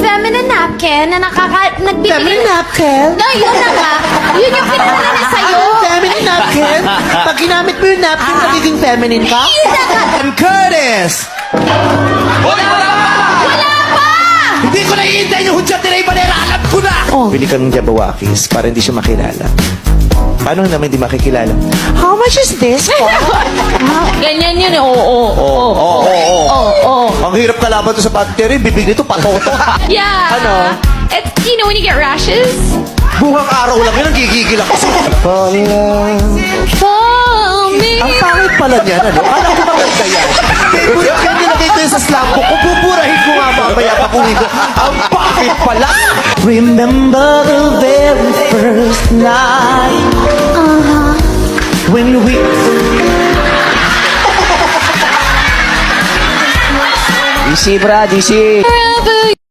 feminine napkin na nagbibigay... Feminine napkin? No, yun na nga. Yun yung pinadala na sa'yo. Feminine napkin? Pag ginamit mo yung napkin, nagiging feminine ka? Yun na nga. And Curtis! Hoy, wala pa! Wala pa! Hindi ko naiintay yung hudyat nila Ibanera. Alam ko na! Bili ka ng Jabawakis para hindi siya makilala. Paano naman hindi makikilala? How much is this? Ganyan yun. Oo. Ang hirap kalaban to sa battery, bibig nito patoto. Yeah. Ano? It's, you know when you get rashes? Buhang araw lang yun, ang gigigil ako. Fall in love. Fall me. Ang pangit pala niyan, ano? Alam ko maganda yan. Favorite yan, nilagay ko yun sa slam book. Kung buburahin ko nga mamaya pakunin ko. Ang pangit pala! Remember the very first night when we... DC, bra, DC. Forever